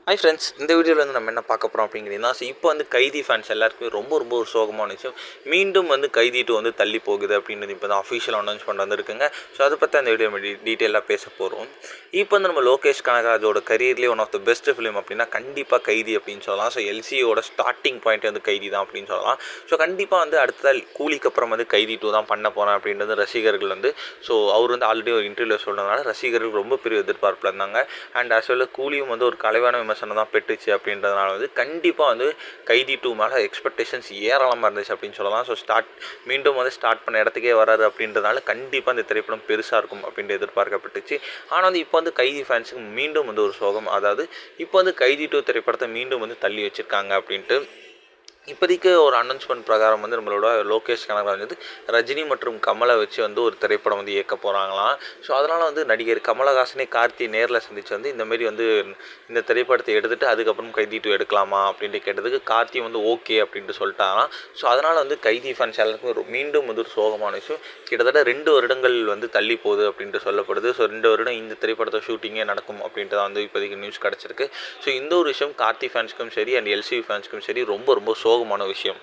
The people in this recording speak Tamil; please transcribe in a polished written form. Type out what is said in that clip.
ஹாய் ஃப்ரெண்ட்ஸ், இந்த வீடியோவில் வந்து நம்ம என்ன பார்க்க போகிறோம் அப்படிங்கிறீங்கன்னா, இப்போ வந்து கைதி ஃபேன்ஸ் எல்லாருக்குமே ரொம்ப ஒரு சோகமான விஷயம். மீண்டும் வந்து கைதி 2 வந்து தள்ளி போகுது அப்படின்றது இப்போ தான் அஃபிஷியல் அனௌன்ஸ் பண்ணி வந்திருக்குங்க. ஸோ அதை பற்றி அந்த வீடியோ டீட்டெயிலாக பேச போகிறோம். இப்போ வந்து நம்ம லோகேஷ் கனகராஜோட கரியர்லேயே one of the best film அப்படின்னா கண்டிப்பாக கைதி அப்படின்னு சொல்லலாம். ஸோ எல்சியோட ஸ்டார்டிங் பாயிண்ட் வந்து கைதி தான் அப்படின்னு சொல்லலாம். ஸோ கண்டிப்பாக வந்து அடுத்த கூலிக்கு அப்புறம் வந்து கைதி 2 தான் பண்ண போகிறேன் அப்படின்றது ரசிகர்கள் வந்து அவர் வந்து ஆல்ரெடி ஒரு இன்டர்வியூவில் சொல்கிறதுனால ரசிகர்கள் ரொம்ப பெரிய எதிர்பார்ப்பில் இருந்தாங்க. அண்ட் ஆஸ் வெல் கூலியும் வந்து ஒரு கலைவான விமர்சனம் தான் பெற்றுச்சு அப்படின்றதுனால வந்து கண்டிப்பாக வந்து கைதி 2 மேலே எக்ஸ்பெக்டேஷன்ஸ் ஏராளமாக இருந்துச்சு அப்படின்னு சொல்லலாம். ஸோ மீண்டும் வந்து ஸ்டார்ட் பண்ண இடத்துக்கே வராது அப்படின்றதுனால கண்டிப்பாக இந்த திரைப்படம் பெருசாக இருக்கும் அப்படின்ட்டு எதிர்பார்க்கப்பட்டுச்சு. ஆனால் வந்து இப்போ வந்து கைதி ஃபேன்ஸுக்கு மீண்டும் வந்து ஒரு சோகம். அதாவது இப்போ வந்து கைதி 2 திரைப்படத்தை மீண்டும் வந்து தள்ளி வச்சுருக்காங்க அப்படின்ட்டு இப்போதைக்கு ஒரு அனௌன்ஸ்மெண்ட் பிரகாரம் வந்து நம்மளோட லோகேஷ் கனகராஜ் வந்து ரஜினி மற்றும் கமலை வச்சு வந்து ஒரு திரைப்படம் வந்து இயக்க போகிறாங்களாம். ஸோ அதனால் வந்து நடிகர் கமலஹாசனே கார்த்தி நேரில் சந்தித்து வந்து இந்தமாரி வந்து இந்த திரைப்படத்தை எடுத்துகிட்டு அதுக்கப்புறம் கைதி 2 எடுக்கலாமா அப்படின்ட்டு கேட்டதுக்கு கார்த்தி வந்து ஓகே அப்படின்ட்டு சொல்லிட்டாங்களாம். ஸோ அதனால் வந்து கைதி ஃபேன்ஸ் எல்லாருக்கும் மீண்டும் வந்து ஒரு சோகமான விஷயம். கிட்டத்தட்ட 2 வருடங்கள் வந்து தள்ளி போகுது அப்படின்ட்டு சொல்லப்படுது. ஸோ 2 வருடம் இந்த திரைப்படத்தை ஷூட்டிங்கே நடக்கும் அப்படின்ட்டு தான் வந்து இப்போதைக்கு நியூஸ் கிடச்சிருக்கு. ஸோ இந்த ஒரு விஷயம் கார்த்தி ஃபேன்ஸுக்கும் சரி அண்ட் எல்சி ஃபேன்ஸுக்கும் சரி ரொம்ப சோகமான விஷயம்.